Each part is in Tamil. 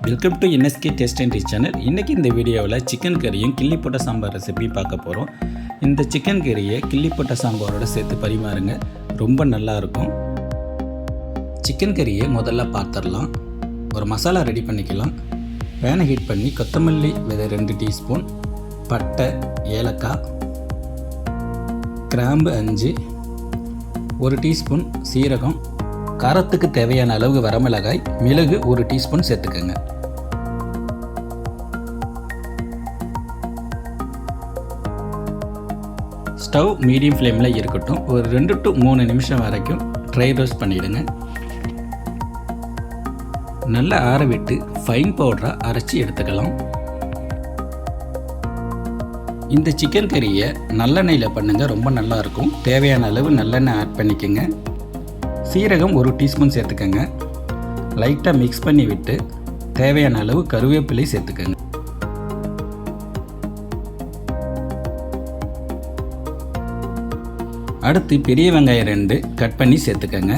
Welcome to NSK taste and rich channel. இன்றைக்கி இந்த வீடியோவில் சிக்கன் கறியும் கிள்ளி போட்ட சாம்பார் ரெசிபி பார்க்க போகிறோம். இந்த சிக்கன் கறியை கிள்ளி போட்ட சாம்பாரோடு சேர்த்து பரிமாறுங்க, ரொம்ப நல்லாயிருக்கும். சிக்கன் கறியை முதல்ல பார்த்துடலாம். ஒரு மசாலா ரெடி பண்ணிக்கலாம். பேனை ஹீட் பண்ணி கொத்தமல்லி விதை 2 டீஸ்பூன், பட்டை, ஏலக்காய், கிராம்பு 5, 1 டீஸ்பூன் சீரகம், காரத்துக்கு தேவையான அளவு வரமிளகாய், மிளகு 1 டீஸ்பூன் சேர்த்துக்கோங்க. ஸ்டவ் மீடியம் ஃப்ளேமில் இருக்கட்டும். ஒரு 2 to 3 நிமிஷம் வரைக்கும் ட்ரை ரோஸ்ட் பண்ணிவிடுங்க. நல்லா ஆற விட்டு ஃபைன் பவுடராக அரைச்சி எடுத்துக்கலாம். இந்த சிக்கன் கறியை நல்லெண்ணெயில் பண்ணுங்கள், ரொம்ப நல்லாயிருக்கும். தேவையான அளவு நல்லெண்ணெய் ஆட் பண்ணிக்கோங்க. சீரகம் 1 டீஸ்பூன் சேர்த்துக்கோங்க. லைட்டாக மிக்ஸ் பண்ணி விட்டு தேவையான அளவு கருவேப்பிலை சேர்த்துக்கோங்க. அடுத்து பெரிய வெங்காயம் 2 கட் பண்ணி சேர்த்துக்கோங்க.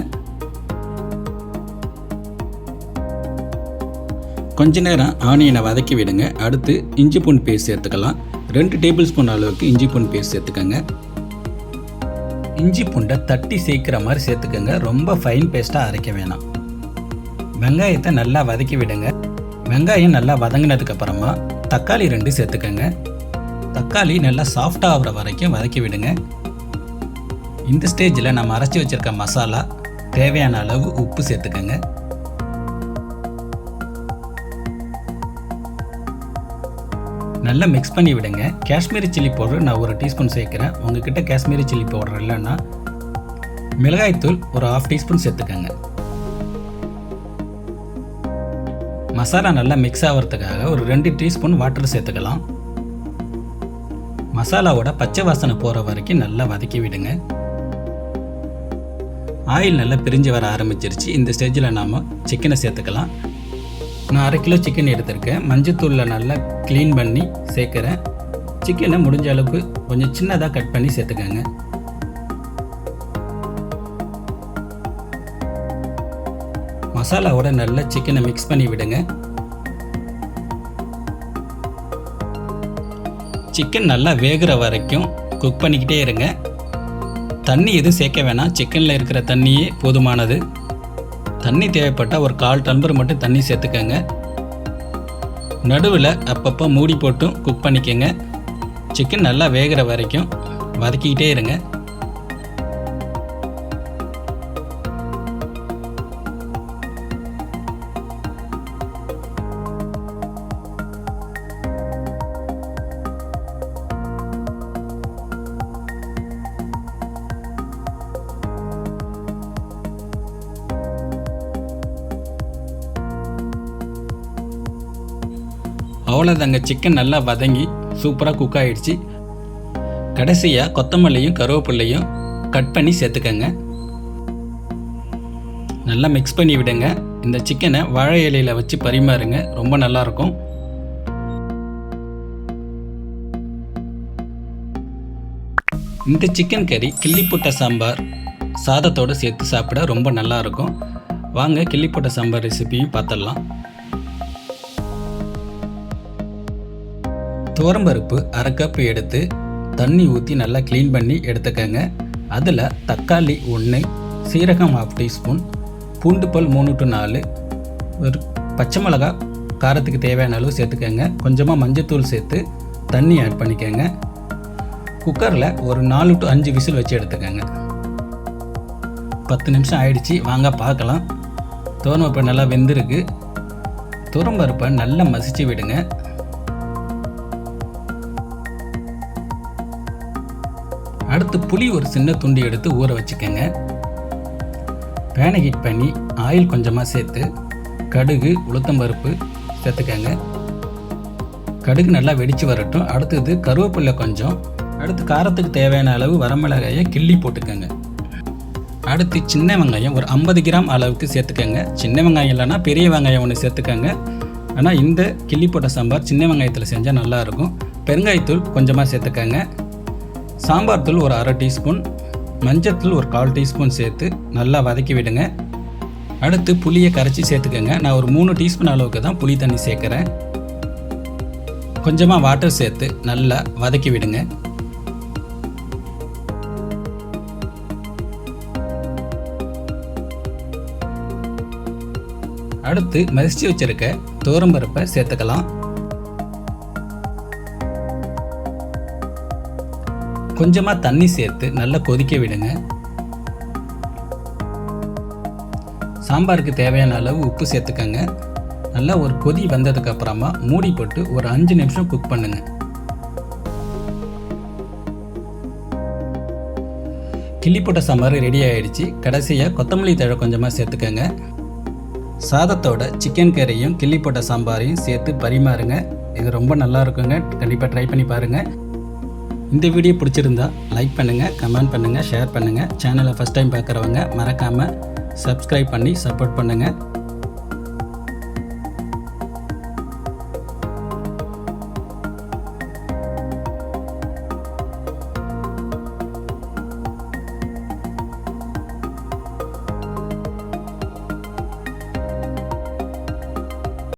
கொஞ்ச நேரம் ஆனியனை வதக்கி விடுங்க. அடுத்து இஞ்சி பூண்டு பேஸ்ட் சேர்த்துக்கலாம். 2 டேபிள் ஸ்பூன் அளவுக்கு இஞ்சி பூண்டு பேஸ்ட் சேர்த்துக்கோங்க. இஞ்சி பூண்டை தட்டி சேர்க்குற மாதிரி சேர்த்துக்கோங்க, ரொம்ப ஃபைன் பேஸ்ட்டாக அரைக்க வேணாம். வெங்காயத்தை நல்லா வதக்கி விடுங்க. வெங்காயம் நல்லா வதங்கினதுக்கப்புறமா தக்காளி 2 சேர்த்துக்கோங்க. தக்காளி நல்லா சாஃப்டாக ஆகிற வரைக்கும் வதக்கி விடுங்க. இந்த ஸ்டேஜில் நம்ம அரைச்சி வச்சுருக்க மசாலா, தேவையான அளவு உப்பு சேர்த்துக்கோங்க. நல்லா மிக்ஸ் பண்ணி விடுங்க. காஷ்மீரி சில்லி பவுடர் நான் 1 டீஸ்பூன் சேர்க்குறேன். உங்ககிட்ட காஷ்மீரி சில்லி பவுடர் இல்லைன்னா மிளகாய்த்தூள் ஒரு 1/2 டீஸ்பூன் சேர்த்துக்கோங்க. மசாலா நல்லா மிக்ஸ் ஆகிறதுக்காக ஒரு 2 டீஸ்பூன் வாட்டர் சேர்த்துக்கலாம். மசாலாவோட பச்சை வாசனை போகிற வரைக்கும் நல்லா வதக்கி விடுங்க. ஆயில் நல்லா பிரிஞ்சு வர ஆரம்பிச்சிருச்சு. இந்த ஸ்டேஜில் நாம் சிக்கனை சேர்த்துக்கலாம். நான் 1/2 கிலோ சிக்கன் எடுத்திருக்கேன். மஞ்சத்தூளில் நல்லா க்ளீன் பண்ணி சேர்க்குறேன். சிக்கனை முடிஞ்ச அளவுக்கு கொஞ்சம் சின்னதாக கட் பண்ணி சேர்த்துக்கோங்க. மசாலாவோட நல்லா சிக்கனை மிக்ஸ் பண்ணி விடுங்க. சிக்கன் நல்லா வேகிற வரைக்கும் குக் பண்ணிக்கிட்டே இருங்க. தண்ணி எதுவும் சேர்க்க வேணாம், சிக்கனில் இருக்கிற தண்ணியே போதுமானது. தண்ணி தேவைப்பட்டால் ஒரு 1/4 டம்ளர் மட்டும் தண்ணி சேர்த்துக்கோங்க. நடுவில் அப்பப்போ மூடி போட்டும் குக் பண்ணிக்கோங்க. சிக்கன் நல்லா வேகிற வரைக்கும் வதக்கிக்கிட்டே இருங்க. அவ்வளோதாங்க, சிக்கன் நல்லா வதங்கி சூப்பராக குக் ஆகிடுச்சு. கடைசியாக கொத்தமல்லியும் கருவேப்பிலையும் கட் பண்ணி சேர்த்துக்கங்க. நல்லா மிக்ஸ் பண்ணி விடுங்க. இந்த சிக்கனை வாழை இலையில் வச்சு பரிமாறுங்க, ரொம்ப நல்லாயிருக்கும். இந்த சிக்கன் கறி கிள்ளி போட்ட சாம்பார் சாதத்தோடு சேர்த்து சாப்பிட ரொம்ப நல்லாயிருக்கும். வாங்க கிள்ளி போட்ட சாம்பார் ரெசிபியும் பார்த்துடலாம். துவரம்பருப்பு 1/2 கப் எடுத்து தண்ணி ஊற்றி நல்லா க்ளீன் பண்ணி எடுத்துக்கங்க. அதில் தக்காளி 1, சீரகம் 1/2 டீஸ்பூன், பூண்டு பல் 3 to 4, ஒரு பச்சை மிளகா காரத்துக்கு தேவையான அளவு சேர்த்துக்கங்க. கொஞ்சமாக மஞ்சத்தூள் சேர்த்து தண்ணி ஆட் பண்ணிக்கோங்க. குக்கரில் ஒரு 4 to 5 விசில் வச்சு எடுத்துக்கங்க. 10 நிமிஷம் ஆயிடுச்சு, வாங்க பார்க்கலாம். துவரம்பருப்பு நல்லா வெந்திருக்கு. துவரம்பருப்பை நல்லா மசிச்சு விடுங்க. அடுத்து புளி ஒரு சின்ன துண்டு எடுத்து ஊற வச்சுக்கோங்க. பேனை ஹீட் பண்ணி ஆயில் கொஞ்சமாக சேர்த்து கடுகு, உளுத்தம்பருப்பு சேர்த்துக்கோங்க. கடுகு நல்லா வெடித்து வரட்டும். அடுத்தது கருவேப்பிலை கொஞ்சம். அடுத்து காரத்துக்கு தேவையான அளவு வரமிளகாயை கிள்ளி போட்டுக்கோங்க. அடுத்து சின்ன வெங்காயம் ஒரு 50 கிராம் அளவுக்கு சேர்த்துக்கோங்க. சின்ன வெங்காயம் இல்லைன்னா பெரிய வெங்காயம் 1 சேர்த்துக்கோங்க. ஆனால் இந்த கிள்ளி போட்ட சாம்பார் சின்ன வெங்காயத்தில் செஞ்சால் நல்லாயிருக்கும். பெருங்காயத்தூள் கொஞ்சமாக சேர்த்துக்கோங்க. சாம்பார் தூள் ஒரு 1/2 டீஸ்பூன், மஞ்சத்தூள் ஒரு 1/4 டீஸ்பூன் சேர்த்து நல்லா வதக்கி விடுங்க. அடுத்து புளியை கரைச்சி சேர்த்துக்கோங்க. நான் ஒரு 3 டீஸ்பூன் அளவுக்கு தான் புளி தண்ணி சேர்க்குறேன். கொஞ்சமாக வாட்டர் சேர்த்து நல்லா வதக்கி விடுங்க. அடுத்து மசிச்சு வச்சிருக்க துவரம்பருப்பை சேர்த்துக்கலாம். கொஞ்சமாக தண்ணி சேர்த்து நல்லா கொதிக்க விடுங்க. சாம்பாருக்கு தேவையான அளவு உப்பு சேர்த்துக்கங்க. நல்லா ஒரு கொதி வந்ததுக்கு அப்புறமா மூடி போட்டு ஒரு 5 நிமிஷம் குக் பண்ணுங்க. கிள்ளி போட்ட சாம்பார் ரெடி ஆயிடுச்சு. கடைசியாக கொத்தமல்லி தழை கொஞ்சமாக சேர்த்துக்கங்க. சாதத்தோட சிக்கன் கறியும் கிள்ளி போட்ட சாம்பாரையும் சேர்த்து பரிமாறுங்க. இது ரொம்ப நல்லா இருக்குங்க. கண்டிப்பாக ட்ரை பண்ணி பாருங்கள். இந்த வீடியோ பிடிச்சிருந்தா லைக் பண்ணுங்கள், கமெண்ட் பண்ணுங்கள், ஷேர் பண்ணுங்கள். சேனலை ஃபஸ்ட் டைம் பார்க்குறவங்க மறக்காமல் சப்ஸ்கிரைப் பண்ணி சப்போர்ட் பண்ணுங்கள்.